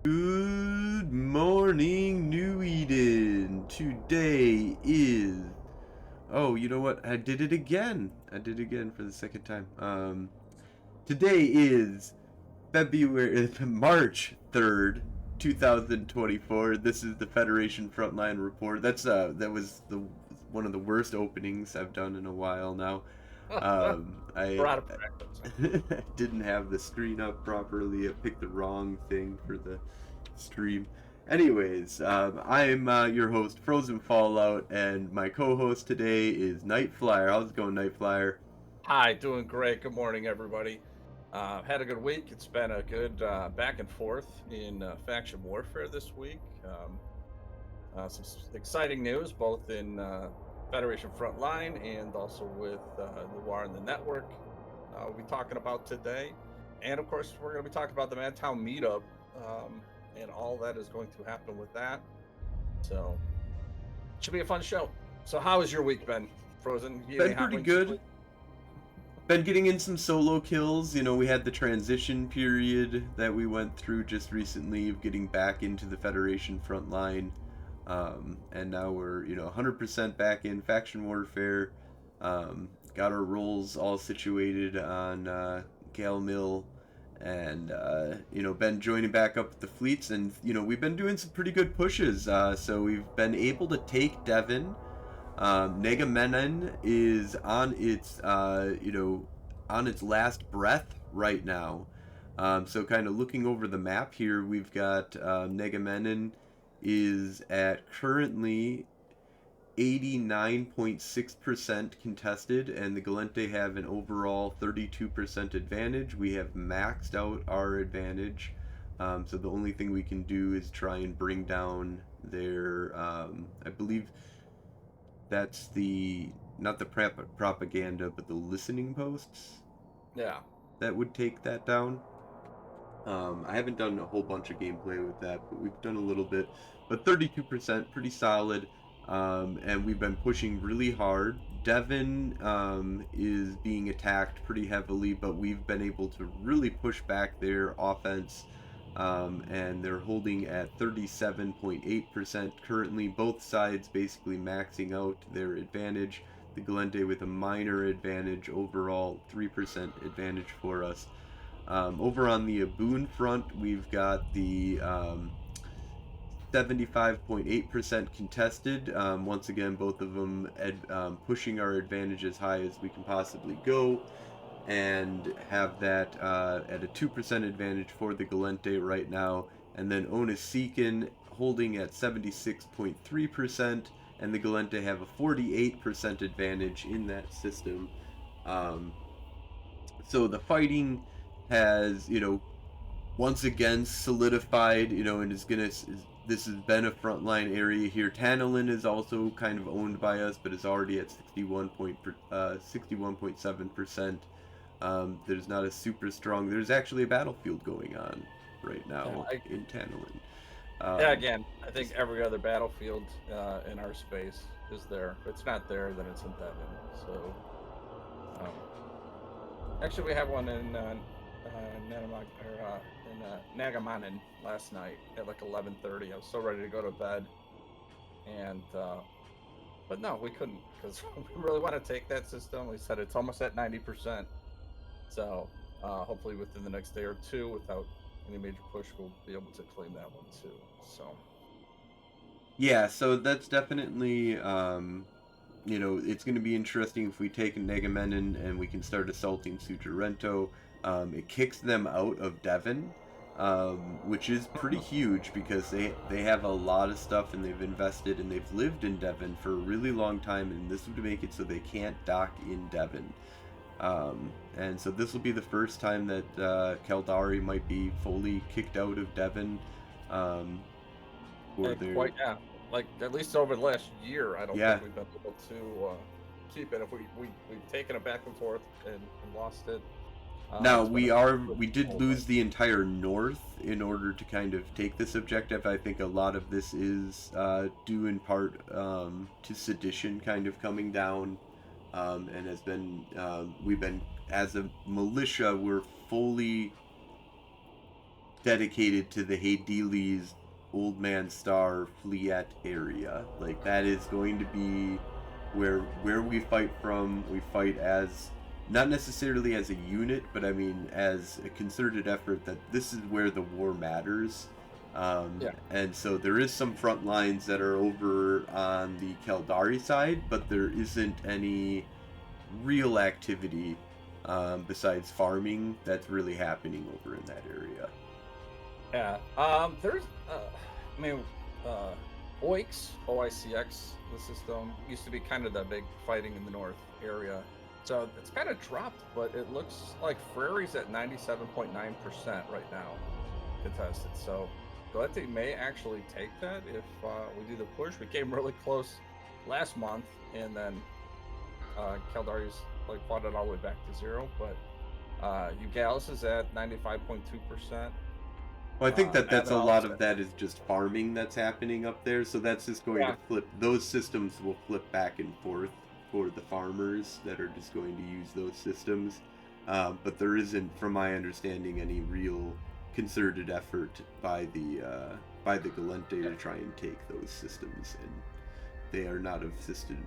Good morning, New Eden. Today is. Oh, you know what? I did it again. I did it again for the second time. Today is February, March 3rd, 2024. This is the Federation Frontline Report. That was the one of the worst openings I've done in a while now. We're I out of practice. didn't have the screen up properly. I picked the wrong thing for the stream. Anyways, I'm your host, Frozen Fallout, and my co-host today is Night Flyer. How's it going, Night Flyer? Hi, doing great. Good morning, everybody. Had a good week. It's been a good back and forth in faction warfare this week. Exciting news, both in Federation Frontline and also with Noir and the Network. We'll be talking about today, and of course, we're going to be talking about the Madtown meetup and all that is going to happen with that. So, should be a fun show. So, how has your week been, Frozen? You get any Been hot pretty wings this good. week? Been getting in some solo kills. We had the transition period that we went through just recently of getting back into the Federation front line. And now we're, 100% back in faction warfare. Got our roles all situated on Gale Mill and, been joining back up with the fleets. And, we've been doing some pretty good pushes. So we've been able to take Devon. Negamenon is on its last breath right now. So kind of looking over the map here, we've got Negamenon is at currently 89.6% contested, and the Gallente have an overall 32% advantage. We have maxed out our advantage, so the only thing we can do is try and bring down their, I believe that's the not the propaganda, but the listening posts Yeah. that would take that down. I haven't done a whole bunch of gameplay with that, but we've done a little bit. But 32%, pretty solid. And we've been pushing really hard. Devon is being attacked pretty heavily, but we've been able to really push back their offense. And they're holding at 37.8% currently. Both sides basically maxing out their advantage. The Gallente with a minor advantage overall, 3% advantage for us. Over on the Aboon front, we've got the 75.8% contested. Once again, both of them pushing our advantage as high as we can possibly go, and have that at a 2% advantage for the Gallente right now. And then Onasikin holding at 76.3%, and the Gallente have a 48% advantage in that system. Um, so the fighting has, once again solidified, and this has been a frontline area here. Tantalin is also kind of owned by us, but is already at 61.7%. There's not a super strong. There's actually a battlefield going on right Yeah, now in Tantalin. yeah. Um, Again, I think just every other battlefield in our space is there. If it's not there, then it's in Devon. So, um, actually, we have one in Nagamanin last night at like 11:30. I was so ready to go to bed, and but no, we couldn't because we really want to take that system. We said it's almost at 90%. So, hopefully, within the next day or two, without any major push, we'll be able to claim that one too. So. yeah, so that's definitely it's going to be interesting if we take Negamenon and we can start assaulting Sujarento. It kicks them out of Devon, which is pretty huge because they have a lot of stuff and they've invested and they've lived in Devon for a really long time, and this would make it so they can't dock in Devon. And so this will be the first time that Caldari might be fully kicked out of Devon for And their quite, yeah. Like at least over the last year, I don't yeah. think we've been able to keep it. If we've taken it back and forth and lost it, Now it's been a we did but lose the entire north in order to kind of take this objective. I think a lot of this is due in part to sedition kind of coming down, and has been we've been as a militia we're fully dedicated to the Hadeles Old Man Star Fleet area. Like that is going to be where we fight from. We fight as not necessarily as a unit, but I mean as a concerted effort that this is where the war matters. Yeah. And so there is some front lines that are over on the Caldari side, but there isn't any real activity besides farming that's really happening over in that area. Yeah. There's, I mean, uh, OIX, OICX, the system used to be kind of the big fighting in the north area. So it's kind of dropped, but it looks like Frarie's at 97.9% right now contested. So Galete may actually take that if we do the push. We came really close last month, and then Caldari's like fought it all the way back to 0. But Eugalis is at 95.2%. Well, I think that that's a Avenel lot is of that is just farming that's happening up there. So that's just going to flip. Those systems will flip back and forth for the farmers that are just going to use those systems. But there isn't, from my understanding, any real concerted effort by the Galente to try and take those systems, and they are not of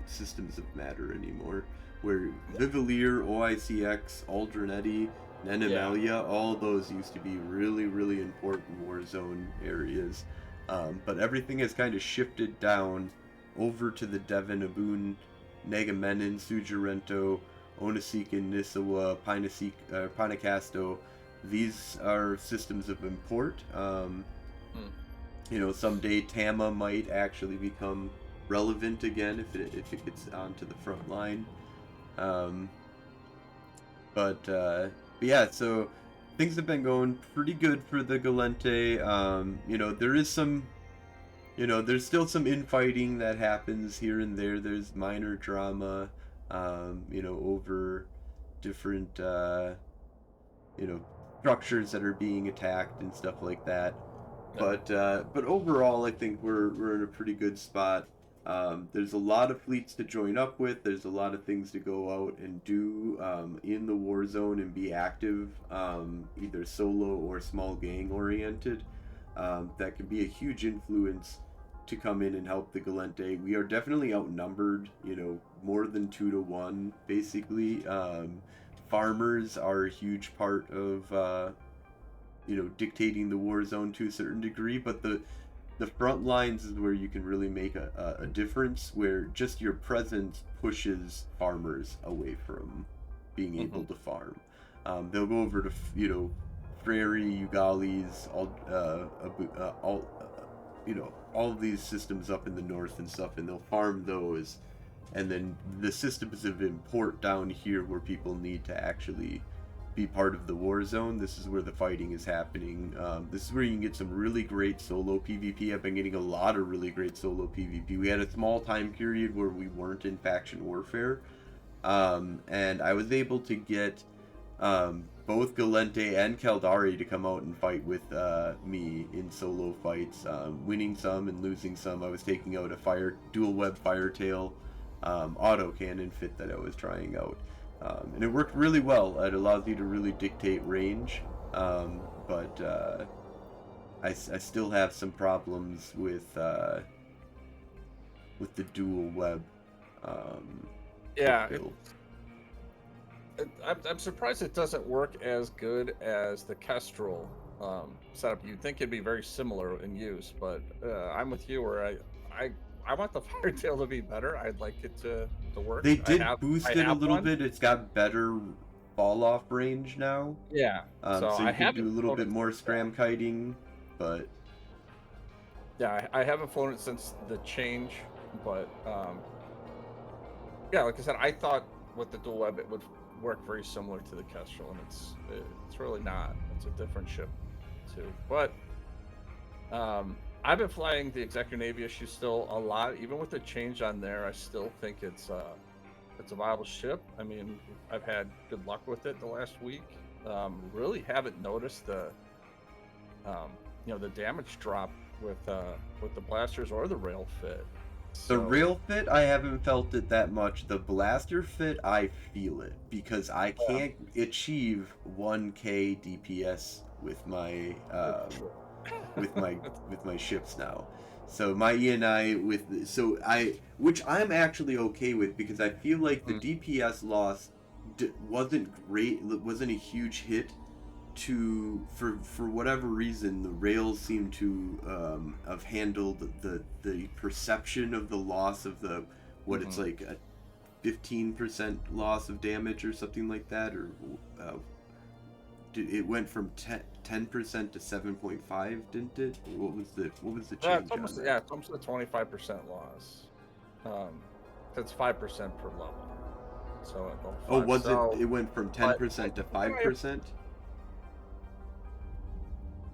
systems of matter anymore. Where Vivalier, OICX, Aldranetti, Nanamelia, all those used to be really, really important war zone areas. But everything has kind of shifted down over to the Devon, Abun, Negamenon, Sujarento, Onasikan, Nisawa, Pinacasto. These are systems of import. You know, someday Tama might actually become relevant again if it gets onto the front line. But yeah, so things have been going pretty good for the Galente. You know, there is some, you know, there's still some infighting that happens here and there. There's minor drama, you know, over different, you know, structures that are being attacked and stuff like that. But overall, I think we're in a pretty good spot. There's a lot of fleets to join up with. There's a lot of things to go out and do in the war zone and be active, either solo or small gang oriented. That can be a huge influence to come in and help the Galente. We are definitely outnumbered, you know, more than 2 to 1, basically. Farmers are a huge part of, you know, dictating the war zone to a certain degree, but the front lines is where you can really make a difference, where just your presence pushes farmers away from being able to farm. They'll go over to, you know, Frary, Ugalis, all you know, all of these systems up in the north and stuff, and they'll farm those. And then the systems of import down here where people need to actually be part of the war zone. This is where the fighting is happening. This is where you can get some really great solo PvP. I've been getting a lot of really great solo PvP. We had a small time period where we weren't in faction warfare. And I was able to get both Galente and Caldari to come out and fight with me in solo fights, winning some and losing some. I was taking out a dual web firetail autocannon fit that I was trying out. And it worked really well. It allows you to really dictate range, but I still have some problems with the dual web. Yeah, I'm surprised it doesn't work as good as the Kestrel setup. You'd think it'd be very similar in use, but I'm with you where I want the Firetail to be better. I'd like it to work. They did boost it a little bit. It's got better fall off range now. Yeah. So you can do a little bit more scram kiting, but yeah, I haven't flown it since the change, but yeah, like I said, I thought with the dual web it would work very similar to the Kestrel, and it's really not. It's a different ship too. But I've been flying the Executive Navy issue still a lot. Even with the change on there, I still think it's a viable ship. I mean, I've had good luck with it the last week. Really haven't noticed the you know, the damage drop with the blasters or the rail fit. The rail fit, I haven't felt it that much. The blaster fit, I feel it because I can't achieve 1k DPS with my Sure. with my with my ships now. So my ENI which I'm actually okay with because I feel like the Mm, DPS loss wasn't great, wasn't a huge hit to for whatever reason the rails seem to have handled the perception of the loss of the what it's mhm. like a 15% loss of damage or something like that, or uh, it went from 10% to 7.5, didn't it? What was the change on that? It's almost a 25% loss. Um, 'Cause it's 5% per level. So at level Oh, 5. was it? So, It went from but 10% to you're 5%.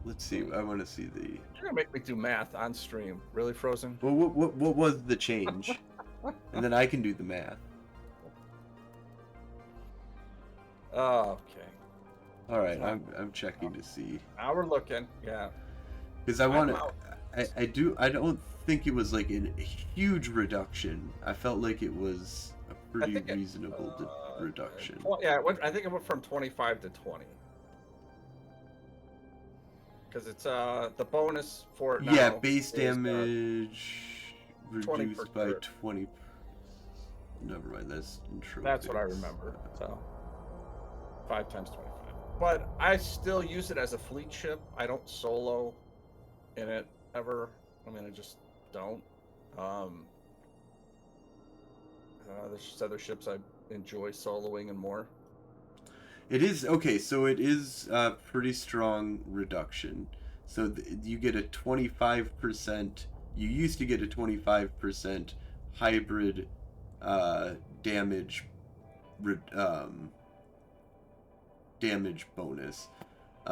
Let's see. I want to see the. gonna make me do math on stream. Really, Frozen? Well, what was the change? And then I can do the math. Okay. All right, Uh, I'm checking to see Now we're looking. Yeah. because I want I'm to. out. I don't think it was like a huge reduction. I felt like it was a I pretty think it. reasonable reduction. I think it went from 25 to 20 because it's the bonus for it Yeah, now base is damage 20 per reduced by turn. 20. Never mind, that's in That's what I trophies. remember. So 5 times 25. But I still use it as a fleet ship. I don't solo in it ever. I mean, I just don't. Um, there's just other ships I enjoy soloing and more. It is okay, so it is a pretty strong reduction. So you get a 25%. You used to get a 25% hybrid damage re, damage bonus.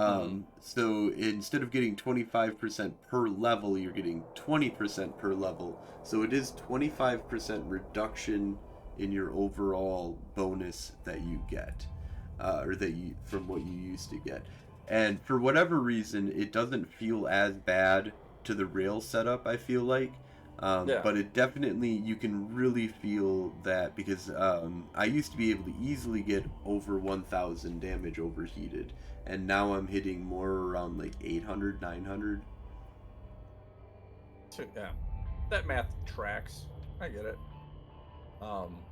Hmm. So instead of getting 25% per level, you're getting 20% per level. So it is 25% reduction in your overall bonus that you get, or that you from what you used to get. And for whatever reason, it doesn't feel as bad to the rail setup, I feel like. Yeah. But it definitely, you can really feel that because I used to be able to easily get over 1,000 damage overheated, and now I'm hitting more around like 800, 900. Yeah. That math tracks. I get it. Um,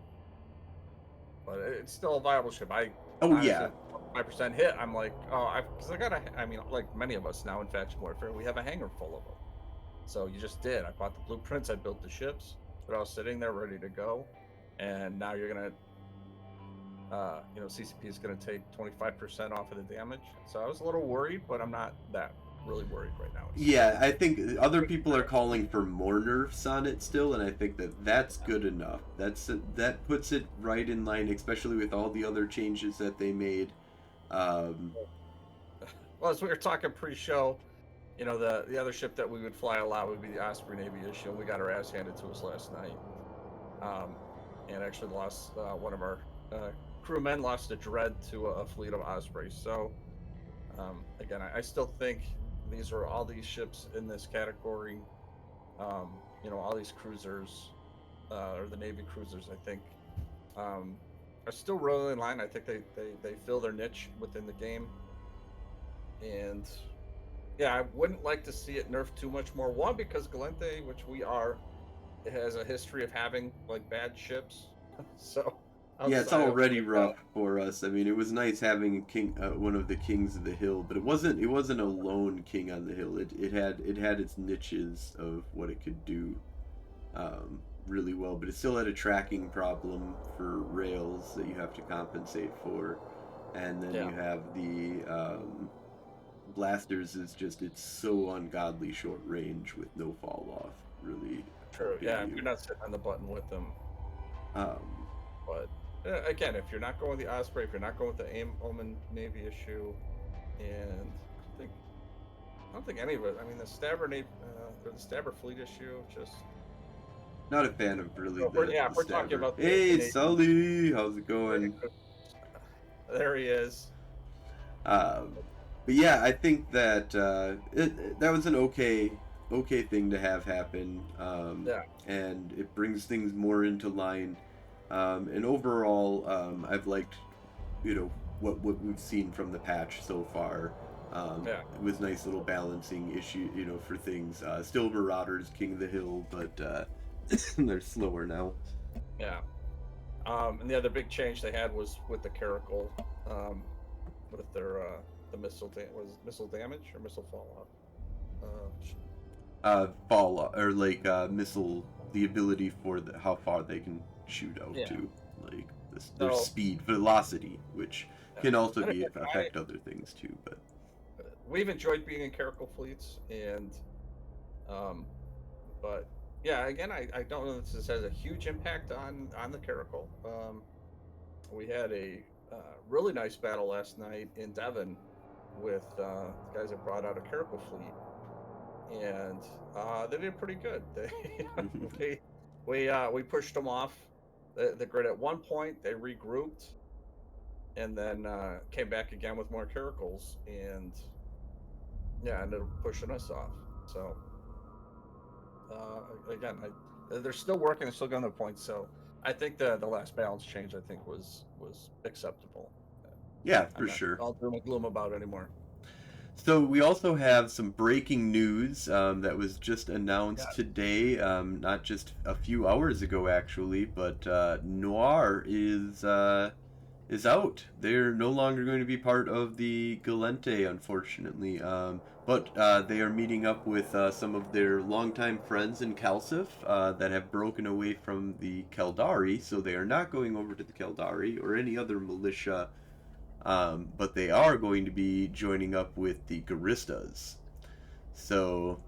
but it's still a viable ship. I Oh honestly, yeah, 5% hit. I'm like, oh, because I got a. I mean, like many of us now in Faction Warfare, we have a hangar full of them. So you just did. I bought the blueprints. I built the ships. They're all sitting there ready to go. And now you're gonna, CCP is gonna take 25% off of the damage. So I was a little worried, but I'm not that really worried right now. It's yeah. I think other great. people are calling for more nerfs on it still, and I think that that's good enough. That puts it right in line, especially with all the other changes that they made. Um, Well, as we were talking pre-show, the other ship that we would fly a lot would be the Osprey Navy issue, and we got our ass handed to us last night. And actually lost one of our crewmen, lost a dread to a fleet of Ospreys. So again, I still think all these ships in this category. All these cruisers or the Navy cruisers, I think, are still really in line. I think they fill their niche within the game, and yeah, I wouldn't like to see it nerfed too much more. One, because Galente, which we are, it has a history of having like bad ships. So Yeah, it's outside of already like rough for us. I mean, it was nice having a king, one of the kings of the hill, but it wasn't a lone king on the hill. It had its niches of what it could do really well, but it still had a tracking problem for rails that you have to compensate for, and then yeah, you have the blasters is just it's so ungodly short range with no fall off, really true. helping Yeah, if you. you're not sitting on the button with them, Um, but again, if you're not going with the Osprey, if you're not going with the Omen Navy issue, and I don't think any of it. I mean, the Stabber Navy, or the Stabber fleet issue, just. Not a fan of really If we're, yeah, the if we're talking stabber. about the Hey, Navy, Sully, how's it going? there he is. Um, but yeah, I think that that was an okay thing to have happen, Yeah, and it brings things more into line. And overall, I've liked, what we've seen from the patch so far. Yeah. It was nice little balancing issue, for things. Still Marauders, King of the Hill, but they're slower now. Yeah. And the other big change they had was with the Caracal, with their the was it missile damage or missile fallout? Fall or like missile, the ability for how far they can shoot out Yeah. to, like their So speed, velocity, which yeah. can also And be again, affect other things too. But we've enjoyed being in Caracal fleets, and um, but yeah, again, I don't know if this has a huge impact on the Caracal. We had a really nice battle last night in Devon with the guys that brought out a Caracal fleet, and they did pretty good. We pushed them off the grid at one point. They regrouped and then came back again with more Caracals, and yeah, ended up pushing us off. So again, they're still working. They're still getting their points. So I think the last balance change I think was acceptable. yeah, I'm for not sure. all doom and gloom about it anymore. So we also have some breaking news that was just Yeah. announced today, not just a few hours ago actually, but Noir is out. They're no longer going to be part of the Galente, unfortunately. But they are meeting up with some of their longtime friends in Kalsif that have broken away from the Keldari, so they are not going over to the Keldari or any other militia, but they are going to be joining up with the Garistas. So,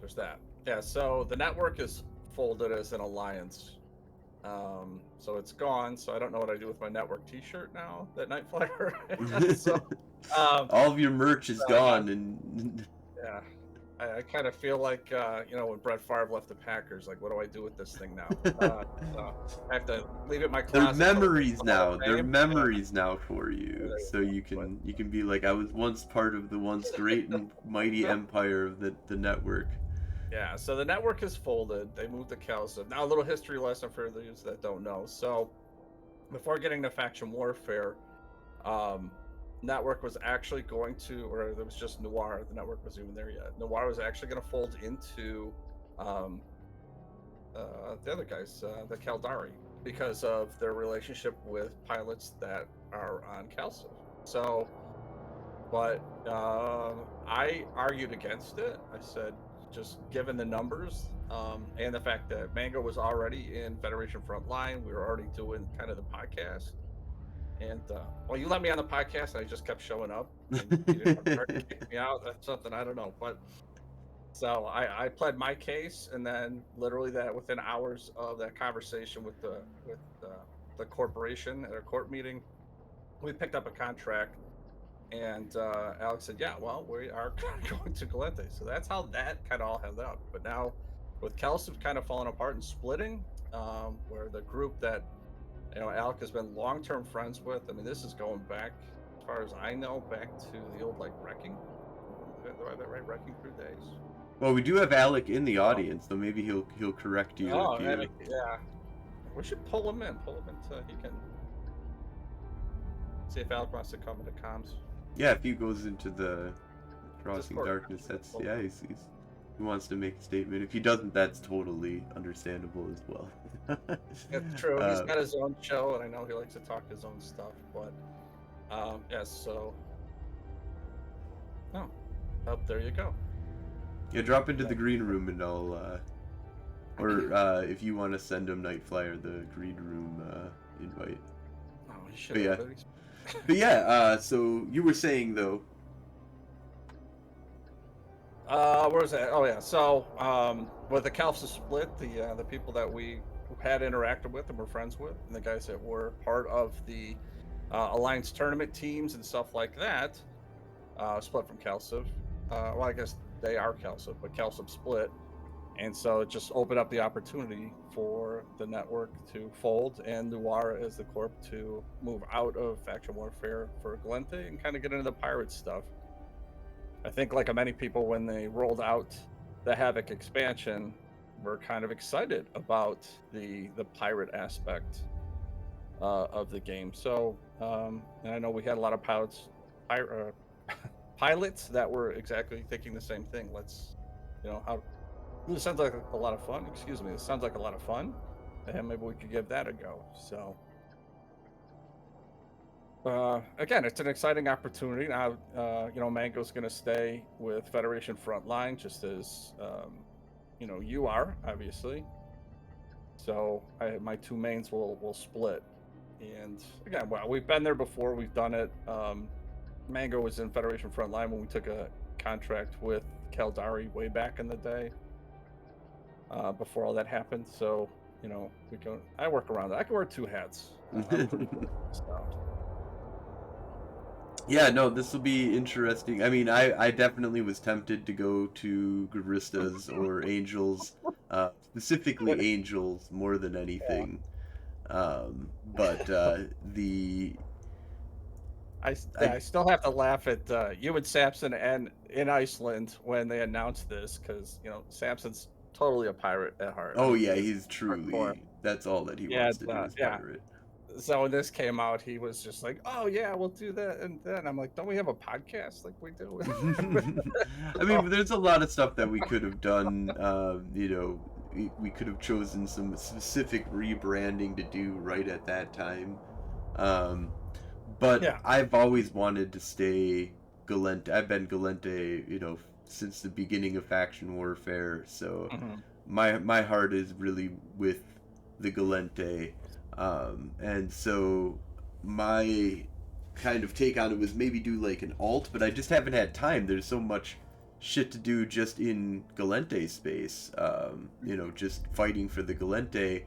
There's that. Yeah. So the network is folded as an alliance. So it's gone. So I don't know what I do with my network T-shirt now that Night Flyer. So um, all of your merch is uh, gone, and yeah, I kind of feel like when Brett Favre left the Packers, like what do I do with this thing now? So I have to leave it in my they're closet till it makes memories the Hall now. of They're Fame. Yeah, memories now for there you. you So go. you can be like, I was once part of the once great and mighty But empire of the network. yeah, so the network is folded. They moved to Kelso. Now a little history lesson for those that don't know. So before getting to faction warfare, um, network was actually going to, or there was just Noir. The network wasn't even there yet. Noir was actually going to fold into um, the other guys, the Caldari, because of their relationship with pilots that are on Kelso. So, but I argued against it. I said, just given the numbers and the fact that Mango was already in Federation Frontline, we were already doing kind of the podcast. And well, you let me on the podcast, and I just kept showing up, and you didn't have to hurt to kick me out. That's something I don't know, but so I pled my case, and then literally that within hours of that conversation with the corporation at a court meeting, we picked up a contract, and Alex said, "Yeah, well, we are going to Galente." So that's how that kind of all held up. But now, with Kelsiv kind of falling apart and splitting, where the group that Alec has been long-term friends with. I mean, this is going back, as far as I know, back to the old like wrecking. Do I have that right? Wrecking crew days. Well, we do have Alec in the Oh, audience, so maybe he'll correct you if oh, you. yeah. We should pull him in. Pull him in so he can see if Alec wants to come into comms. Yeah, if he goes into the Crossing Discord. Darkness, that's yeah, he wants to make a statement. If he doesn't, that's totally understandable as well. It's true. He's uh, got his own show, and I know he likes to talk his own stuff. But yes, so oh, there you go. yeah, drop into the green room and I'll or if you want to send him Night Flyer the green room invite. Oh, he should But yeah, have. but yeah. So you were saying though. Where was that? Oh yeah. So, with the Calfs split, the people that we had interacted with and were friends with, and the guys that were part of the Alliance tournament teams and stuff like that, split from Calciv. Well, I guess they are Calciv, but Calciv split, and so it just opened up the opportunity for the network to fold and Noir as the corp to move out of faction warfare for Galente and kind of get into the pirate stuff. I think, like many people, when they rolled out the Havoc expansion, were kind of excited about the pirate aspect of the game. So, and I know we had a lot of pilots that were exactly thinking the same thing. Let's, how this sounds like a lot of fun. Excuse me, this sounds like a lot of fun, and maybe we could give that a go. So, again, it's an exciting opportunity. Now, Mango's going to stay with Federation Frontline, just as you are, obviously. So my two mains will split. And again, well, we've been there before. We've done it. Mango was in Federation Frontline when we took a contract with Caldari way back in the day. Before all that happened, so I work around that. I can wear two hats. So. Yeah, no, this will be interesting. I mean, I definitely was tempted to go to Guristas or Angels, specifically Angels more than anything. But I still have to laugh at you and Samson and in Iceland when they announced this, because Samson's totally a pirate at heart. Oh yeah, he's truly. That's all that he wants to do is pirate. So when this came out, he was just like, "Oh yeah, we'll do that." And then I'm like, "Don't we have a podcast like we do?" I mean, there's a lot of stuff that we could have done. We could have chosen some specific rebranding to do right at that time. But yeah. I've always wanted to stay Gallente. I've been Gallente, since the beginning of Faction Warfare. So my heart is really with the Gallente. And so my kind of take on it was maybe do like an alt, but I just haven't had time. There's so much shit to do just in Gallente space. Just fighting for the Gallente,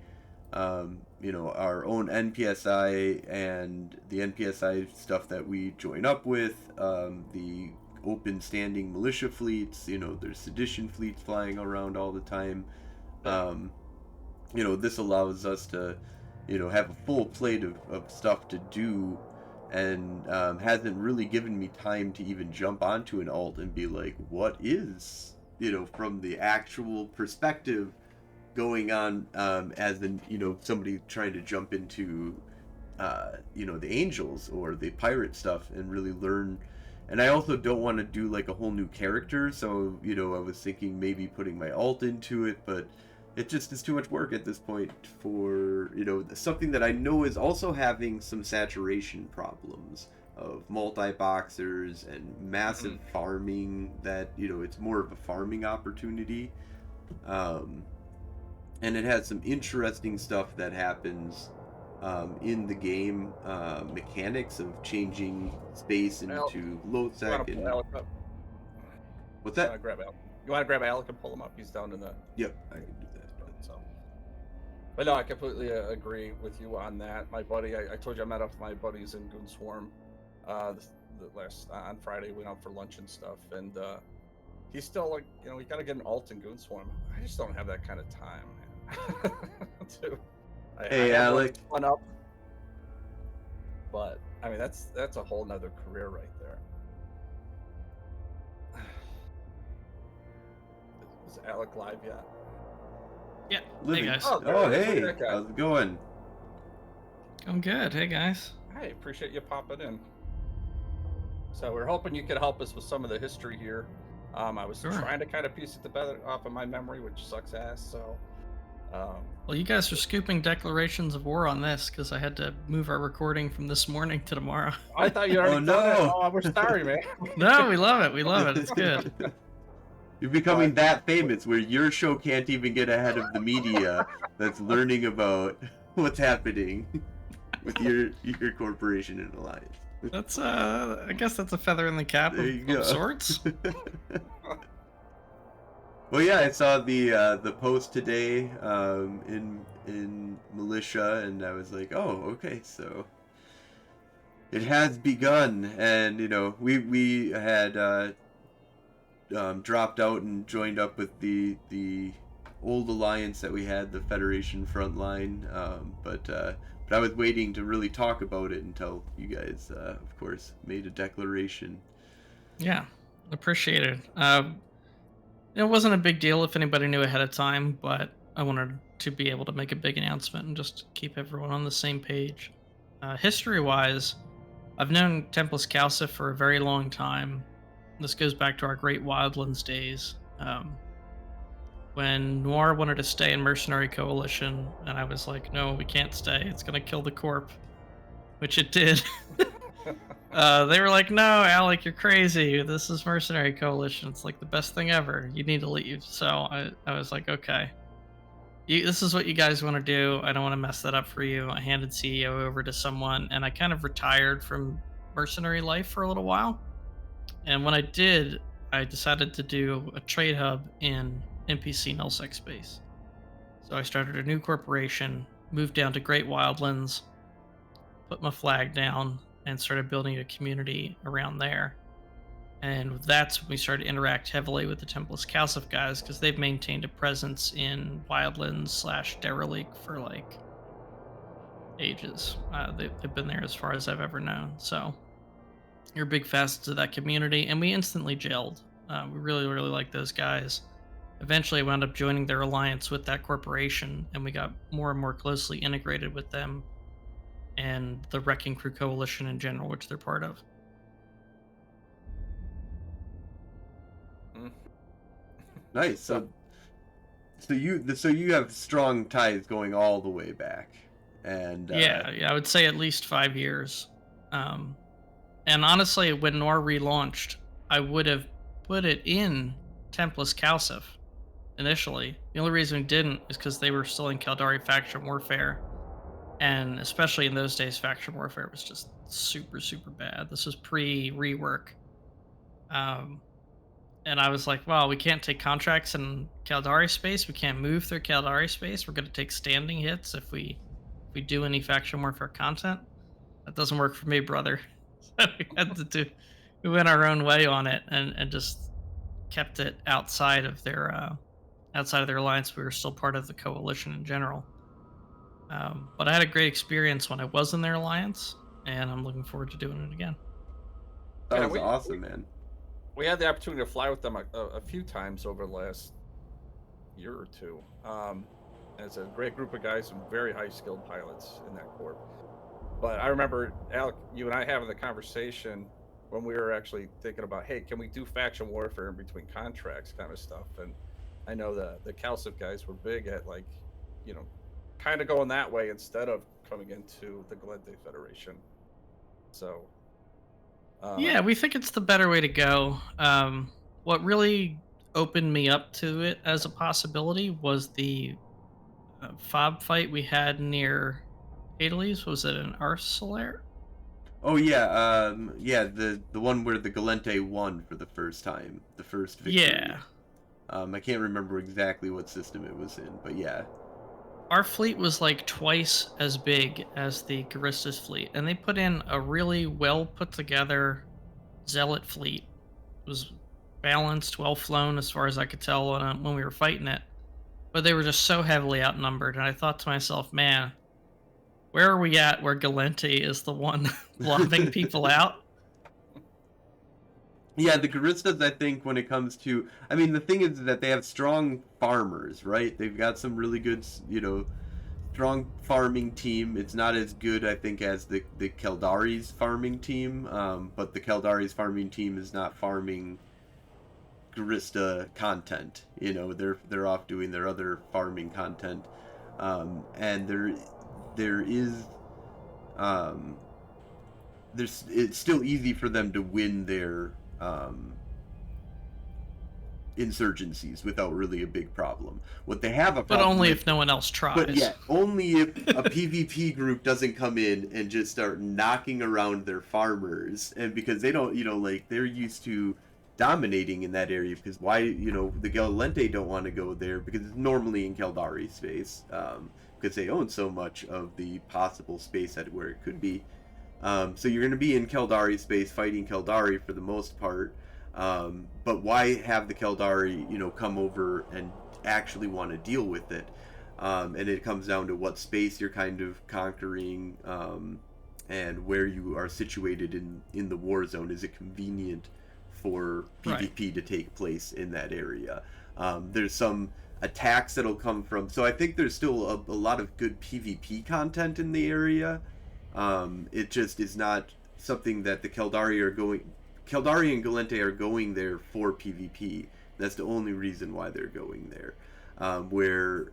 our own NPSI and the NPSI stuff that we join up with, the open standing militia fleets, there's sedition fleets flying around all the time. This allows us to have a full plate of stuff to do, and hasn't really given me time to even jump onto an alt and be like, what is, from the actual perspective going on, as in, somebody trying to jump into, the Angels or the pirate stuff and really learn. And I also don't want to do like a whole new character, so, I was thinking maybe putting my alt into it, but it just is too much work at this point for, something that I know is also having some saturation problems of multi-boxers and massive farming, that, it's more of a farming opportunity. And it has some interesting stuff that happens in the game, mechanics of changing space into low sec. And... What's that? You want to grab Alec and pull him up? He's down in the... Yep, I can do that. But no, I completely agree with you on that. My buddy, I told you I met up with my buddies in Goon Swarm on Friday. We went out for lunch and stuff, and he's still like, we got to get an alt in Goon Swarm. I just don't have that kind of time, man. Hey, Alec. One up. But I mean, that's a whole nother career right there. Is Alec live yet? Yeah. Living. Hey guys. Oh hey, how's it going? I'm good. Hey guys. Hey, appreciate you popping in. So we're hoping you could help us with some of the history here. I was trying to kind of piece it together off of my memory, which sucks ass. So. Well, you guys are scooping declarations of war on this because I had to move our recording from this morning to tomorrow. I thought you already done it. Oh, we're sorry, man. No, we love it. We love it. It's good. You're becoming that famous where your show can't even get ahead of the media that's learning about what's happening with your corporation and alliance. That's I guess that's a feather in the cap of sorts. Well, yeah, I saw the post today in Militia, and I was like, oh, okay, so it has begun, and we had dropped out and joined up with the old alliance that we had, the Federation Frontline, but I was waiting to really talk about it until you guys, of course, made a declaration. Yeah, appreciate it. It wasn't a big deal if anybody knew ahead of time, but I wanted to be able to make a big announcement and just keep everyone on the same page. History-wise, I've known Tempus Calcif for a very long time. This goes back to our Great Wildlands days. When Noir wanted to stay in Mercenary Coalition, and I was like, no, we can't stay. It's going to kill the Corp, which it did. They were like, no, Alec, you're crazy. This is Mercenary Coalition. It's like the best thing ever. You need to leave. So I was like, okay. This is what you guys want to do. I don't want to mess that up for you. I handed CEO over to someone, and I kind of retired from mercenary life for a little while. And when I did, I decided to do a trade hub in NPC nullsec space. So I started a new corporation, moved down to Great Wildlands, put my flag down, and started building a community around there. And that's when we started to interact heavily with the Templus Calcif guys, because they've maintained a presence in Wildlands / Derelict for like ages. They've been there as far as I've ever known. So you're big facets of that community, and we instantly gelled. We really, really like those guys. Eventually, I wound up joining their alliance with that corporation, and we got more and more closely integrated with them and the Wrecking Crew Coalition in general, which they're part of. Nice. So you have strong ties going all the way back, and yeah, I would say at least 5 years. And honestly, when Noir relaunched, I would have put it in Templus Calcif initially. The only reason we didn't is because they were still in Caldari faction warfare, and especially in those days, faction warfare was just super, super bad. This was pre-rework. And I was like, well, we can't take contracts in Caldari space. We can't move through Caldari space. We're going to take standing hits if we do any faction warfare content. That doesn't work for me, brother. So we went our own way on it and just kept it outside of their alliance. We were still part of the coalition in general. But I had a great experience when I was in their alliance, and I'm looking forward to doing it again. That was awesome, man. We had the opportunity to fly with them a few times over the last year or two. It's a great group of guys, some very high-skilled pilots in that corp. But I remember, Alec, you and I having the conversation when we were actually thinking about, hey, can we do faction warfare in between contracts kind of stuff? And I know the Calcif guys were big at, like, kind of going that way instead of coming into the Gallente Federation. So... yeah, we think it's the better way to go. What really opened me up to it as a possibility was the fob fight we had near Adelies. Was it an Arcelor? Oh yeah, the one where the Gallente won for the first time, the first victory. Yeah. I can't remember exactly what system it was in, but yeah. Our fleet was like twice as big as the Garistas fleet, and they put in a really well put together Zealot fleet. It was balanced, well flown as far as I could tell when we were fighting it, but they were just so heavily outnumbered, and I thought to myself, man, where are we at where Gallente is the one lobbing people out? Yeah, the Garistas, I think, when it comes to... I mean, the thing is that they have strong farmers, right? They've got some really good, strong farming team. It's not as good, I think, as the Caldari's farming team, but the Caldari's farming team is not farming Garista content. They're off doing their other farming content. And it's still easy for them to win their... insurgencies without really a big problem. What they have a problem but only with, if no one else tries. But yeah, only if a PvP group doesn't come in and just start knocking around their farmers, and because they don't, they're used to dominating in that area, because why, the Gallente don't want to go there because it's normally in Caldari space, because they own so much of the possible space at where it could be. So you're going to be in Caldari space fighting Caldari for the most part, but why have the Caldari, come over and actually want to deal with it? And it comes down to what space you're kind of conquering, and where you are situated in the war zone. Is it convenient for PvP to take place in that area? There's some attacks that'll come from... So I think there's still a lot of good PvP content in the area. It just is not something that the Caldari are Caldari and Galente are going there for PvP. That's the only reason why they're going there. Where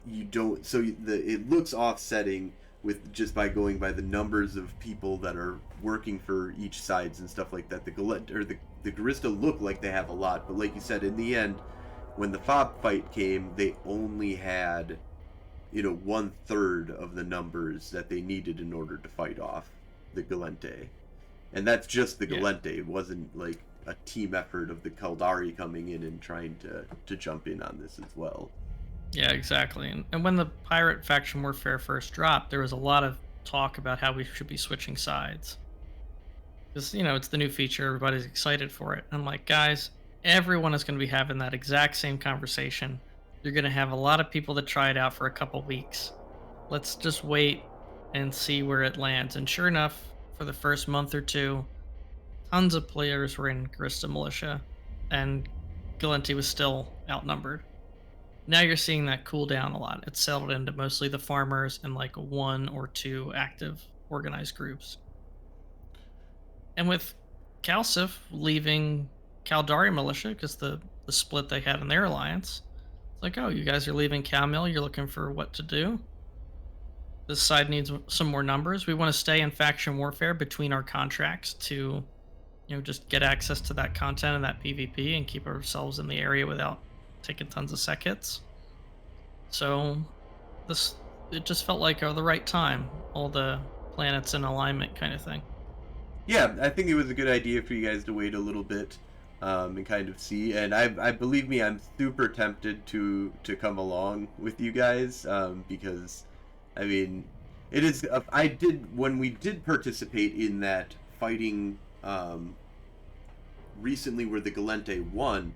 you don't, so it looks offsetting with just by going by the numbers of people that are working for each sides and stuff like that. The Galente or the Garista look like they have a lot, but like you said, in the end, when the FOB fight came, they only had, 1/3 of the numbers that they needed in order to fight off the Galente. And that's just the Galente. It wasn't like a team effort of the Caldari coming in and trying to jump in on this as well. Yeah, exactly. And when the pirate faction warfare first dropped, there was a lot of talk about how we should be switching sides. Because, it's the new feature, everybody's excited for it. I'm like, guys, everyone is going to be having that exact same conversation. You're going to have a lot of people that try it out for a couple weeks. Let's just wait and see where it lands. And sure enough, for the first month or two, tons of players were in Garista Militia, and Galente was still outnumbered. Now you're seeing that cool down a lot. It's settled into mostly the farmers and like 1 or 2 active organized groups. And with Calcif leaving Caldari Militia, because the split they had in their alliance, it's like, oh, you guys are leaving Calmil, you're looking for what to do? This side needs some more numbers. We want to stay in faction warfare between our contracts to, just get access to that content and that PvP and keep ourselves in the area without taking tons of sec hits. So it just felt like the right time, all the planets in alignment kind of thing. Yeah, I think it was a good idea for you guys to wait a little bit and kind of see. And I believe me, I'm super tempted to come along with you guys because, I mean, it is. When we did participate in that fighting recently where the Galente won.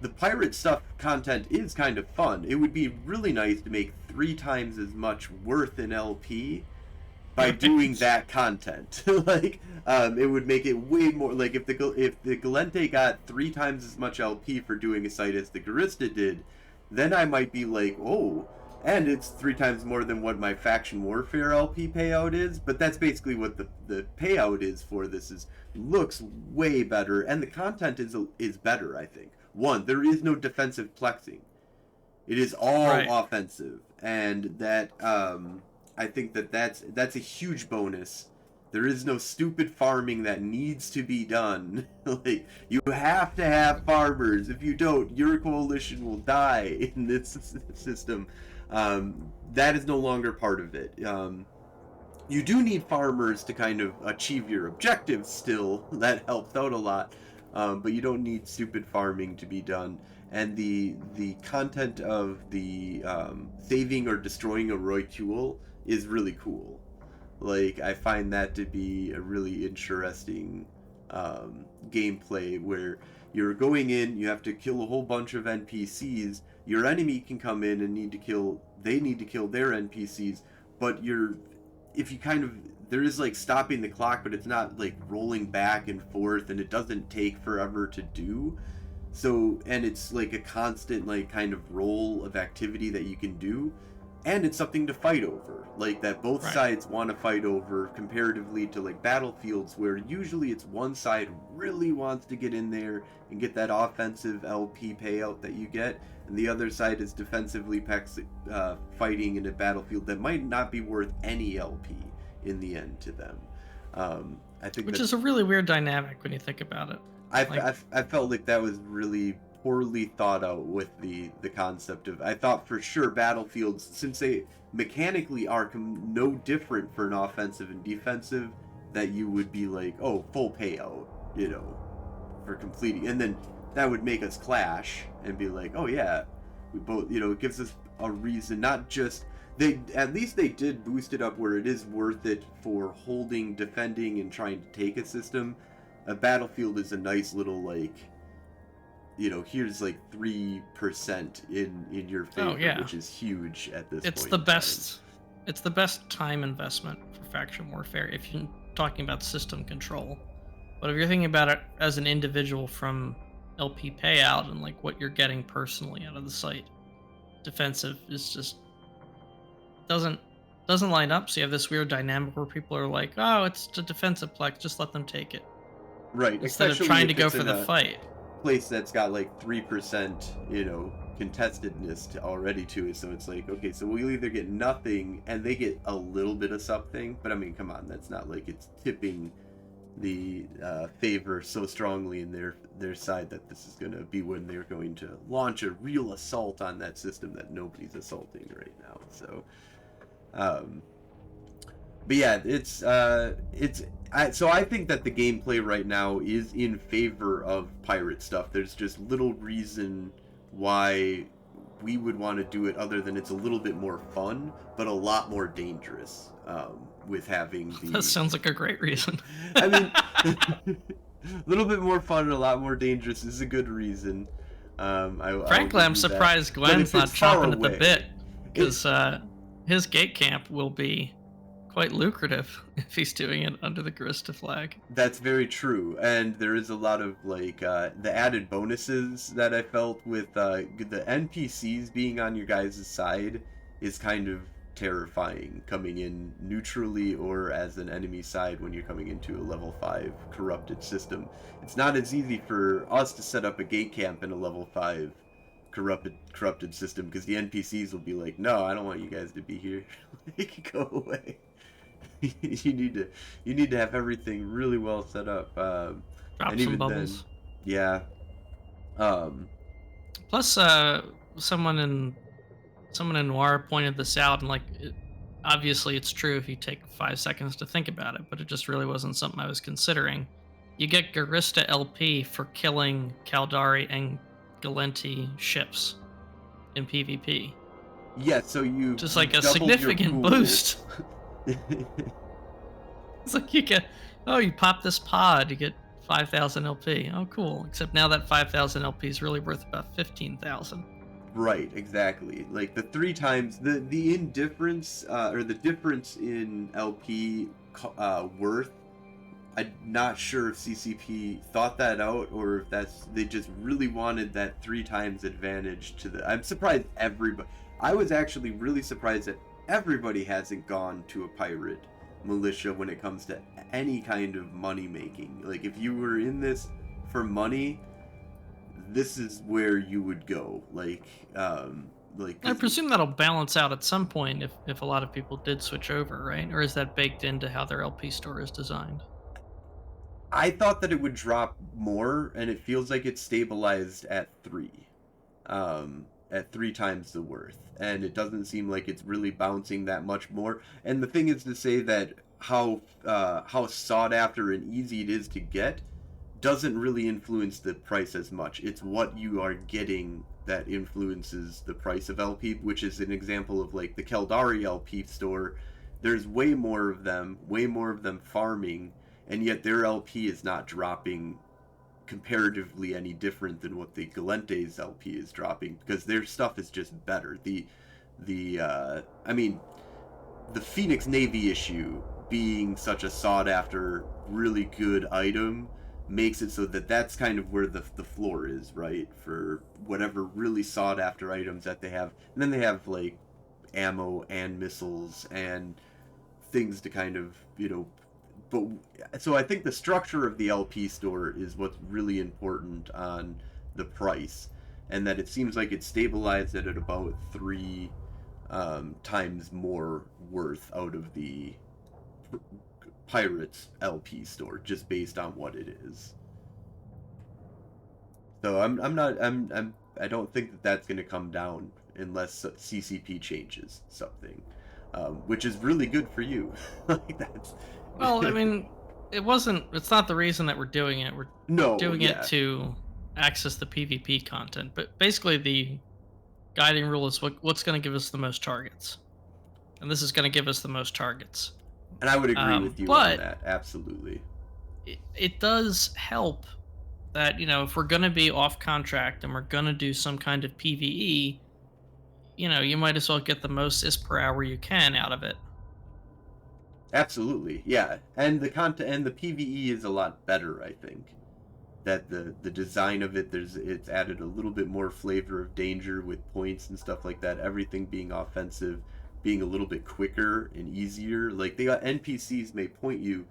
The pirate stuff content is kind of fun. It would be really nice to make 3 times as much worth in LP by doing that content. It would make it way more, like if the Galente got 3 times as much LP for doing a site as the Garista did, then I might be like, oh, and it's 3 times more than what my faction warfare LP payout is. But that's basically what the payout is for this. Looks way better, and the content is better, I think. 1, there is no defensive plexing. It is all offensive, and that I think that's a huge bonus. There is no stupid farming that needs to be done. Like, you have to have farmers. If you don't, your coalition will die in this system. That is no longer part of it. You do need farmers to kind of achieve your objectives still. That helps out a lot. But you don't need stupid farming to be done. And the content of the saving or destroying a Roicule is really cool. Like, I find that to be a really interesting gameplay where you're going in, you have to kill a whole bunch of NPCs. Your enemy can come in and they need to kill their NPCs, but there is like stopping the clock, but it's not like rolling back and forth, and it doesn't take forever to do. So, and it's like a constant like kind of roll of activity that you can do, and it's something to fight over, like that both sides want to fight over, comparatively to like battlefields where usually it's one side really wants to get in there and get that offensive LP payout that you get, and the other side is defensively fighting in a battlefield that might not be worth any LP in the end to them. I think which is a really weird dynamic when you think about it. I felt like that was really poorly thought out with the concept of, I thought for sure battlefields, since they mechanically are no different for an offensive and defensive, that you would be like, oh, full payout, for completing, and then that would make us clash and be like, oh yeah, we both, it gives us a reason, not just at least they did boost it up where it is worth it for holding, defending, and trying to take a system. A battlefield is a nice little, like, here's like 3% in your favor, which is huge at this point. It's the best time investment for faction warfare if you're talking about system control. But if you're thinking about it as an individual from LP payout and like what you're getting personally out of the site, defensive is just doesn't line up. So you have this weird dynamic where people are like, oh, it's a defensive plex, just let them take it. Right, instead of especially trying to if go it's for in the a fight. place that's got like 3%, contestedness already to it. So it's like, okay, so we'll either get nothing and they get a little bit of something, but I mean, come on, that's not like it's tipping the favor so strongly in their side that this is going to be when they're going to launch a real assault on that system that nobody's assaulting right now. So but yeah, so I think that the gameplay right now is in favor of pirate stuff. There's just little reason why we would want to do it other than it's a little bit more fun, but a lot more dangerous with having the... That sounds like a great reason. I mean, a little bit more fun and a lot more dangerous is a good reason. Frankly, I'm surprised Gwen's not chomping at the bit, because his gate camp will be quite lucrative if he's doing it under the Garista flag. That's very true, and there is a lot of like the added bonuses that I felt with the NPCs being on your guys' side is kind of terrifying, coming in neutrally or as an enemy side when you're coming into a level 5 corrupted system. It's not as easy for us to set up a gate camp in a level 5 corrupted system, because the NPCs will be like, no, I don't want you guys to be here. They can go away. you need to have everything really well set up. Drop and some even bubbles. Then, yeah. Plus, someone in Noir pointed this out, and obviously it's true if you take 5 seconds to think about it, but it just really wasn't something I was considering. You get Garista LP for killing Caldari and Galenti ships in PvP. Yeah, so you just like a doubled your significant pool. boost. It's like you pop this pod, you get 5,000 LP. Oh, cool. Except now that 5,000 LP is really worth about 15,000. Right, exactly. Like the 3 times the indifference or the difference in LP worth. I'm not sure if CCP thought that out or if they just really wanted that 3 times advantage to the. I'm surprised everybody. I was actually really surprised that everybody hasn't gone to a pirate militia when it comes to any kind of money making. Like if you were in this for money, this is where you would go. I presume that'll balance out at some point if a lot of people did switch over, right? Or is that baked into how their LP store is designed? I thought that it would drop more, and it feels like it's stabilized at 3. At 3 times the worth. And it doesn't seem like it's really bouncing that much more. And the thing is to say that how sought after and easy it is to get doesn't really influence the price as much. It's what you are getting that influences the price of LP, which is an example of like the Caldari LP store. There's way more of them farming, and yet their LP is not dropping comparatively any different than what the Galente's LP is dropping, because their stuff is just better. The Phoenix Navy issue being such a sought after, really good item makes it so that that's kind of where the floor is, right? For whatever really sought after items that they have. And then they have like ammo and missiles and things to kind of, but so I think the structure of the LP store is what's really important on the price, and that it seems like it's stabilized at about 3 times more worth out of the Pirates LP store, just based on what it is. So I don't think that that's going to come down unless CCP changes something, which is really good for you. Like that's. Well, I mean, it's not the reason that we're doing it. We're doing it to access the PvP content. But basically the guiding rule is what's going to give us the most targets. And this is going to give us the most targets. And I would agree with you on that, absolutely. It does help that, if we're going to be off contract and we're going to do some kind of PvE, you might as well get the most IS per hour you can out of it. Absolutely, yeah. And the content and the PvE is a lot better, I think. That the design of it, it's added a little bit more flavor of danger with points and stuff like that. Everything being offensive, being a little bit quicker and easier. Like the NPCs may point you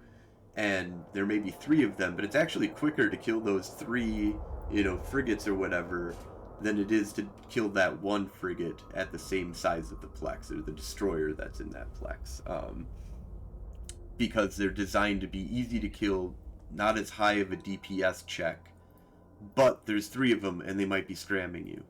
and there may be 3 of them, but it's actually quicker to kill those 3, frigates or whatever, than it is to kill that 1 frigate at the same size of the Plex, or the destroyer that's in that Plex. Because they're designed to be easy to kill, not as high of a DPS check, but there's 3 of them and they might be scramming you.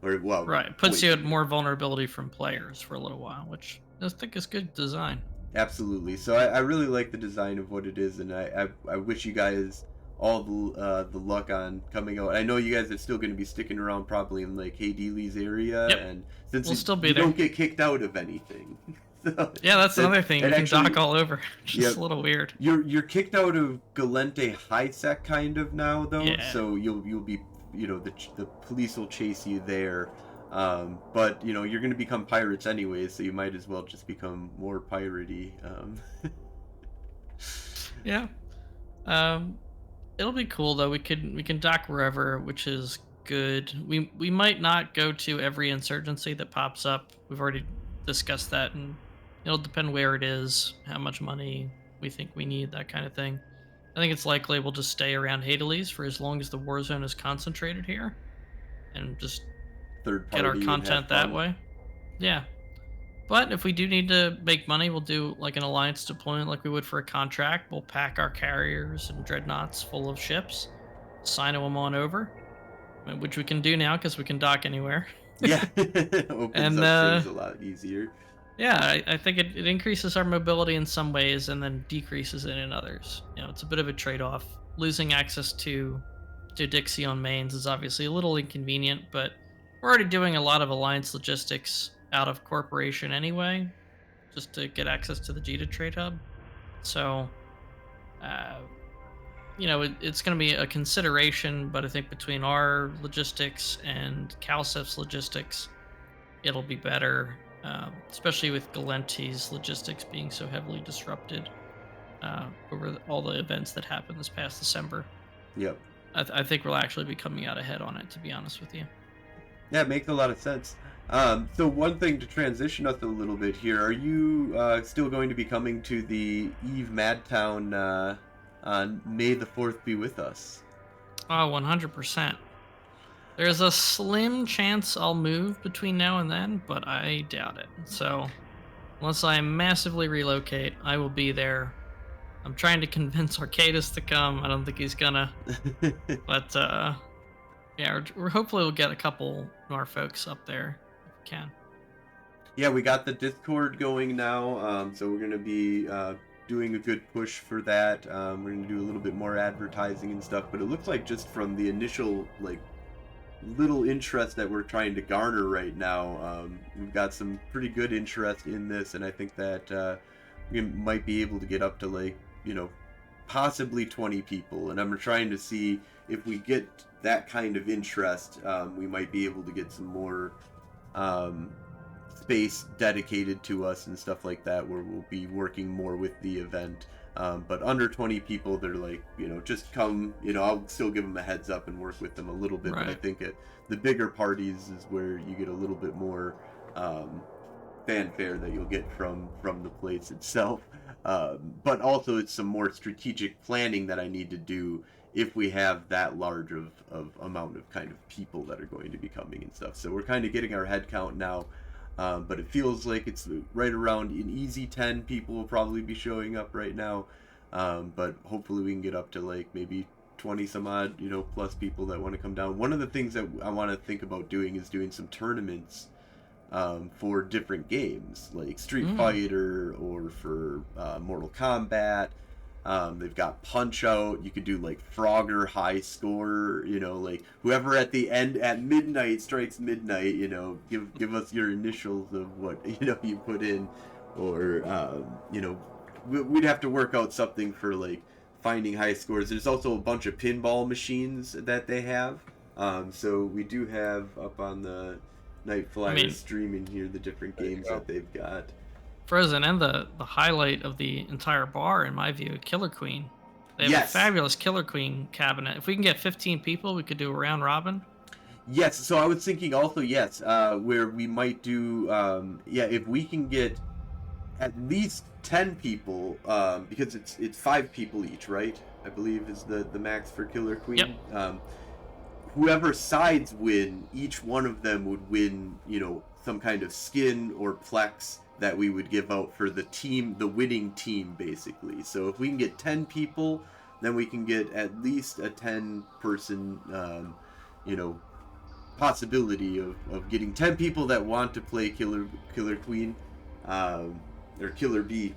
Or, well, right, puts you at more vulnerability from players for a little while, which I think is good design. Absolutely. So I really like the design of what it is, and I wish you guys all the luck on coming out. I know you guys are still going to be sticking around probably in like Hay-Dealey's area, Yep. and since We'll still be you there. don't get kicked out of anything. So, Yeah, that's another thing. You and can actually, dock all over. It's just a little weird. You're kicked out of Galente High Sec kind of now though, Yeah. so you'll be, the police will chase you there. But you're going to become pirates anyways, so you might as well just become more piratey. Yeah. It'll be cool though. We can dock wherever, which is good. We might not go to every insurgency that pops up. We've already discussed that, and it'll depend where it is, how much money we think we need, that kind of thing. I think it's likely we'll just stay around Hay-Dealey's for as long as the war zone is concentrated here, and just Third get our party and content have that fun. way. Yeah. But if we do need to make money, we'll do like an alliance deployment like we would for a contract. We'll pack our carriers and dreadnoughts full of ships, sign them on over, which we can do now because we can dock anywhere. Yeah, opens And, up things a lot easier. Yeah, I think it increases our mobility in some ways and then decreases it in others. It's a bit of a trade-off. Losing access to Dixie on mains is obviously a little inconvenient, but we're already doing a lot of alliance logistics out of corporation anyway, just to get access to the Jita trade hub. So, it's going to be a consideration, but I think between our logistics and Calcif's logistics, it'll be better, especially with Galente's logistics being so heavily disrupted over all the events that happened this past December. Yep. I think we'll actually be coming out ahead on it, to be honest with you. Yeah, it makes a lot of sense. So one thing to transition us a little bit here, are you still going to be coming to the Eve Madtown on May the 4th be with us? Oh, 100%. There's a slim chance I'll move between now and then, but I doubt it. So, unless I massively relocate, I will be there. I'm trying to convince Arcadis to come. I don't think he's gonna. But, yeah, we're hopefully we'll get a couple of our folks up there if we can. Yeah, we got the Discord going now, so we're going to be doing a good push for that. We're going to do a little bit more advertising and stuff, but it looks like just from the initial, little interest that we're trying to garner right now, we've got some pretty good interest in this, and I think that we might be able to get up to, possibly 20 people, and I'm trying to see if we get that kind of interest, we might be able to get some more space dedicated to us and stuff like that, where we'll be working more with the event. But under 20 people, they're just come, I'll still give them a heads up and work with them a little bit. Right. But I think the bigger parties is where you get a little bit more fanfare that you'll get from the place itself. But also it's some more strategic planning that I need to do if we have that large of amount of kind of people that are going to be coming and stuff. So we're kind of getting our head count now. But it feels like it's right around an easy 10 people will probably be showing up right now. But hopefully we can get up to maybe 20 some odd, plus people that want to come down. One of the things that I want to think about doing is doing some tournaments for different games, like Street Fighter or for Mortal Kombat. They've got Punch Out. You could do Frogger high score, whoever at the end at midnight strikes midnight, give us your initials of what you put in, or we'd have to work out something for finding high scores. There's also a bunch of pinball machines that they have, so we do have up on the Night Flyer streaming here the different games that they've got. Frozen, and the highlight of the entire bar, in my view, Killer Queen. They have a fabulous Killer Queen cabinet. If we can get 15 people, we could do a round robin. Yes, so I was thinking also, where we might do, if we can get at least 10 people, because it's 5 people each, right? I believe is the max for Killer Queen. Yep. Whoever sides win, each one of them would win, some kind of skin or plex that we would give out for the team, the winning team, basically. So if we can get 10 people, then we can get at least a 10-person, possibility of getting 10 people that want to play Killer Queen, or Killer Bee.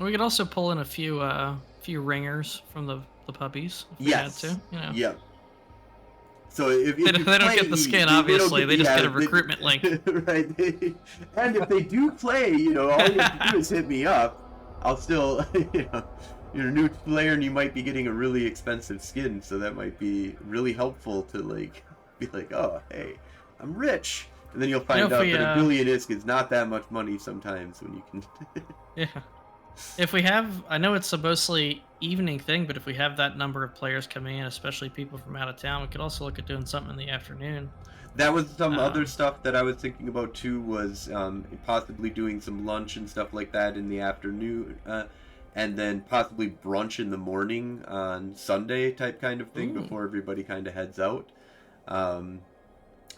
We could also pull in a few ringers from the puppies if we had to. Yeah. So if they don't get the skin, obviously. They just get a recruitment link. Right. And if they do play, all you have to do is hit me up. I'll still, you're a new player and you might be getting a really expensive skin, so that might be really helpful to be like, oh, hey, I'm rich. And then you'll find out that a billion ISK is not that much money sometimes when you can. Yeah. If we have, I know it's a mostly evening thing, but if we have that number of players coming in, especially people from out of town, we could also look at doing something in the afternoon. That was some other stuff that I was thinking about too, was possibly doing some lunch and stuff like that in the afternoon, and then possibly brunch in the morning on Sunday type kind of thing. Ooh. Before everybody kind of heads out.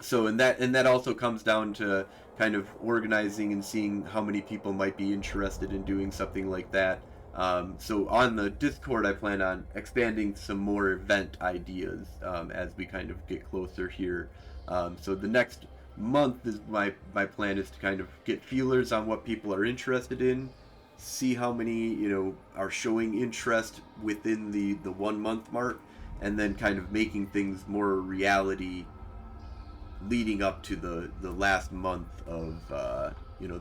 So and that also comes down to kind of organizing and seeing how many people might be interested in doing something like that. So on the Discord, I plan on expanding some more event ideas as we kind of get closer here. So the next month is my plan is to kind of get feelers on what people are interested in, see how many are showing interest within the 1 month mark, and then kind of making things more reality leading up to the last month of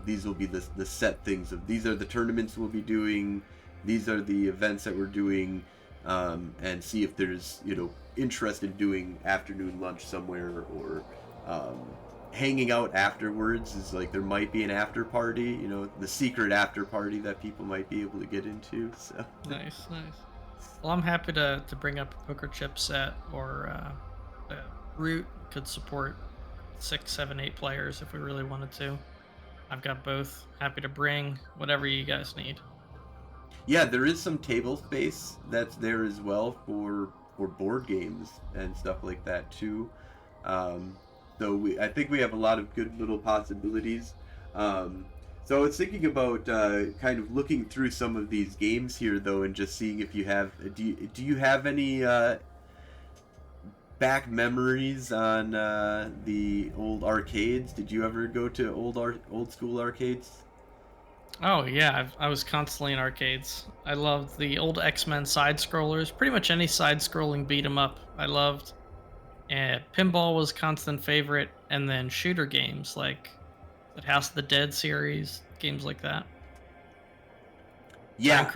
these will be the set things of these are the tournaments we'll be doing, these are the events that we're doing, and see if there's interest in doing afternoon lunch somewhere, or hanging out afterwards. Is like there might be an after party, the secret after party that people might be able to get into. So nice. Well, I'm happy to bring up a poker chip set, or Root could support 6, 7, 8 players if we really wanted to. I've got both. Happy to bring whatever you guys need. Yeah, there is some table space that's there as well for board games and stuff like that too. So I think we have a lot of good little possibilities. So I was thinking about kind of looking through some of these games here though, and just seeing if you have do you have any back memories on the old arcades? Did you ever go to old school arcades? Oh yeah, I was constantly in arcades. I loved the old X-Men side scrollers. Pretty much any side scrolling beat 'em up I loved. And pinball was a constant favorite, and then shooter games like the House of the Dead series, games like that. Yeah. Time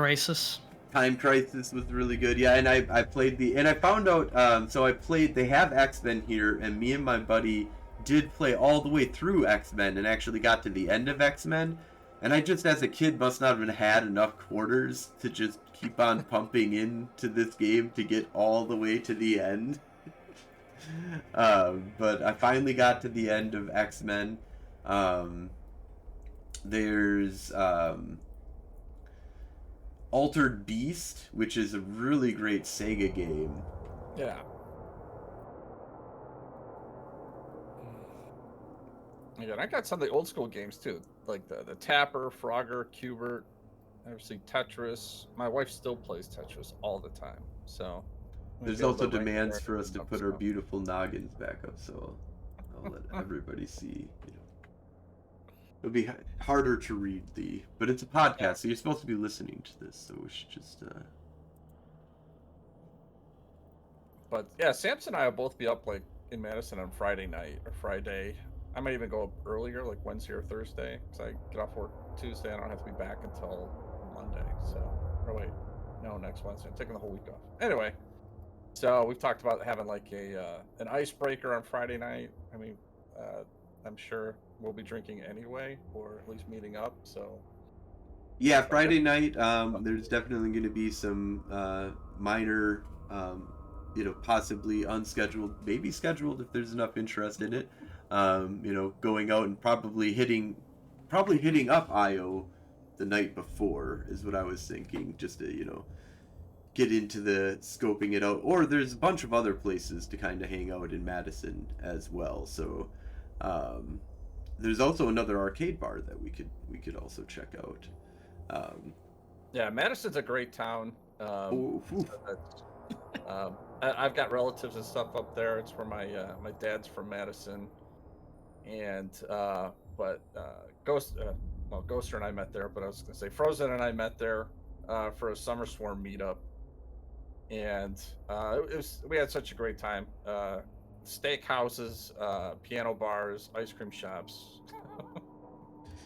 Crisis was really good. Yeah, and I played and I found out, so they have X-Men here, and me and my buddy did play all the way through X-Men and actually got to the end of X-Men. And I just, as a kid, must not have had enough quarters to just keep on pumping into this game to get all the way to the end. But I finally got to the end of X-Men. There's Altered Beast, which is a really great Sega game. Yeah. Again, I got some of the old school games too, like the Tapper, Frogger, Cubert, obviously Tetris. My wife still plays Tetris all the time, so. There's also demands for us to put our beautiful noggins back up, so I'll let everybody see. It'll be harder to read but it's a podcast, so you're supposed to be listening to this, so we should just. But yeah, Samson and I will both be up like in Madison on Friday night or Friday. I might even go up earlier, like Wednesday or Thursday, because I get off work Tuesday. I don't have to be back until Monday. So, or wait, no, next Wednesday. I'm taking the whole week off. Anyway, so we've talked about having like an icebreaker on Friday night. I mean, I'm sure we'll be drinking anyway, or at least meeting up. So. Yeah, Friday night. There's definitely going to be some minor, possibly unscheduled, maybe scheduled if there's enough interest in it. Going out and probably hitting up IO the night before is what I was thinking, just to, get into the scoping it out. Or there's a bunch of other places to kind of hang out in Madison as well. So there's also another arcade bar that we could also check out. Yeah, Madison's a great town. I've got relatives and stuff up there. It's where my dad's from Madison, and Ghoster and I met there. But I was gonna say Frozen and I met there for a Summer Swarm meetup, and we had such a great time. Steak houses, piano bars, ice cream shops.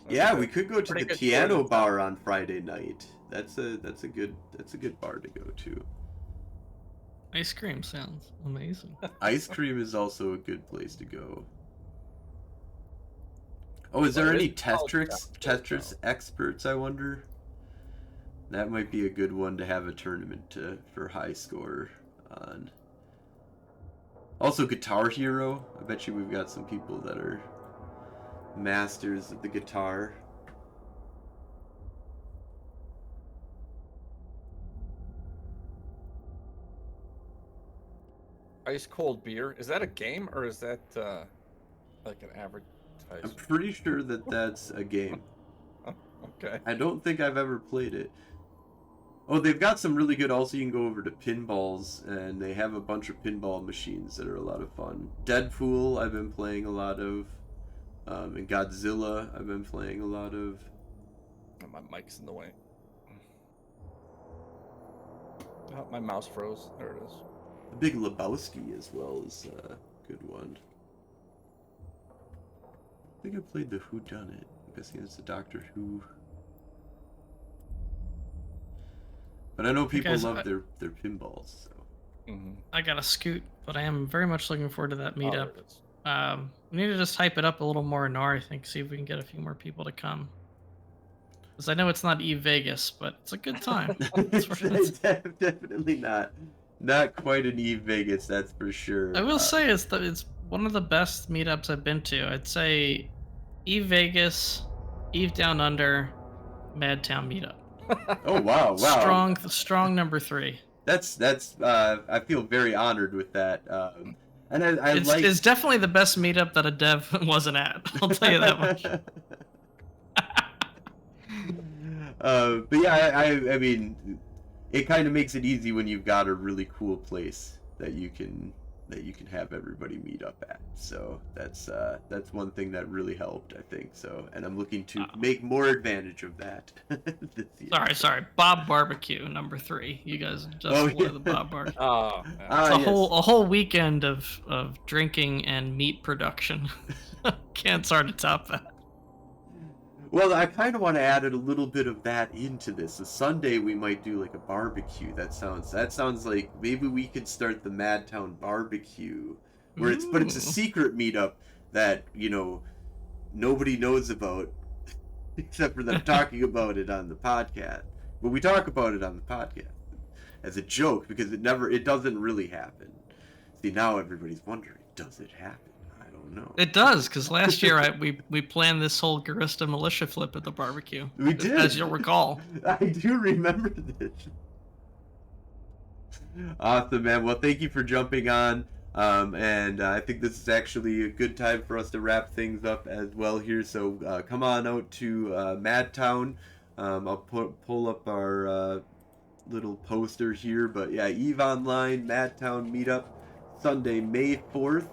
Yeah, we could go to the good piano tourism bar on Friday night. That's a good bar to go to. Ice cream sounds amazing. Ice cream is also a good place to go. Oh, is there Well, it any is called Tetris experts, I wonder? That might be a good one to have a tournament for high score on. Also, Guitar Hero. I bet you we've got some people that are masters of the guitar. Ice cold beer. Is that a game or is that like an I'm advertisement? pretty sure that that's a game. Okay. I don't think I've ever played it. Oh, they've got some really good. Also, you can go over to pinballs, and they have a bunch of pinball machines that are a lot of fun. Deadpool, I've been playing a lot of. And Godzilla, I've been playing a lot of. Oh, my mic's in the way. Oh, my mouse froze. There it is. The Big Lebowski as well is a good one. I think I played the Who Done It. I'm guessing it's the Doctor Who. But I know people guys, love their pinballs. So. Mm-hmm. I got to scoot, but I am very much looking forward to that Oh, meetup. there it is. We need to just hype it up a little more in NAR, I think, see if we can get a few more people to come. Because I know it's not Eve Vegas, but it's a good time. It's definitely not quite an Eve Vegas, that's for sure. I will say it's one of the best meetups I've been to. I'd say Eve Vegas, Eve Down Under, Madtown meetup. Oh wow! Strong number 3. That's I feel very honored with that. And It's definitely the best meetup that a dev wasn't at. I'll tell you that much. But yeah, I mean, it kind of makes it easy when you've got a really cool place that you can have everybody meet up at. So that's one thing that really helped, I think. So, and I'm looking to make more advantage of that this year. Sorry. Bob Barbecue number 3. You guys just wanted the Bob Barbecue. Oh, It's a whole weekend of drinking and meat production. Can't start to top that. Well, I kind of want to add a little bit of that into this. A Sunday we might do like a barbecue. That sounds like maybe we could start the Madtown barbecue, where but it's a secret meetup that nobody knows about, except for them talking about it on the podcast. But we talk about it on the podcast as a joke because it doesn't really happen. See, now everybody's wondering, does it happen? No. It does, because last year we planned this whole Garista militia flip at the barbecue. We did, as you'll recall. I do remember this. Awesome, man. Well, thank you for jumping on. And I think this is actually a good time for us to wrap things up as well here. So come on out to Madtown. I'll pull up our little poster here. But yeah, Eve Online Madtown Meetup, Sunday, May 4th.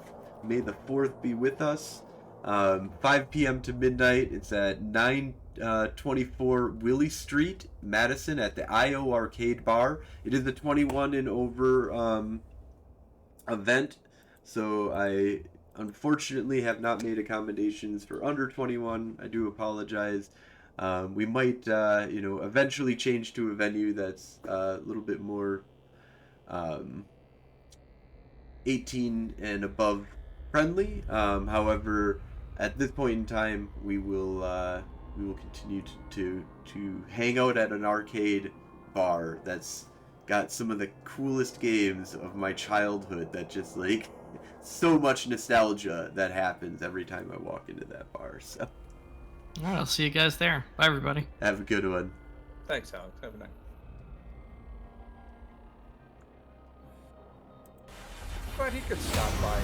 May the 4th be with us. 5 p.m. to midnight. It's at 924 Willie Street, Madison, at the IO Arcade Bar. It is a 21 and over event, so I unfortunately have not made accommodations for under 21. I do apologize. We might, eventually change to a venue that's a little bit more 18 and above friendly. However, at this point in time, we will continue to hang out at an arcade bar that's got some of the coolest games of my childhood. That just like so much nostalgia that happens every time I walk into that bar. So All right, I'll see you guys there. Bye, everybody. Have a good one. Thanks, Alex. Have a night. But he could stop by.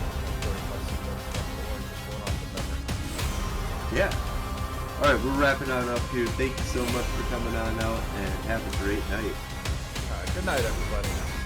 Yeah. All right, we're wrapping on up here. Thank you so much for coming on out, and have a great night. Good night, everybody.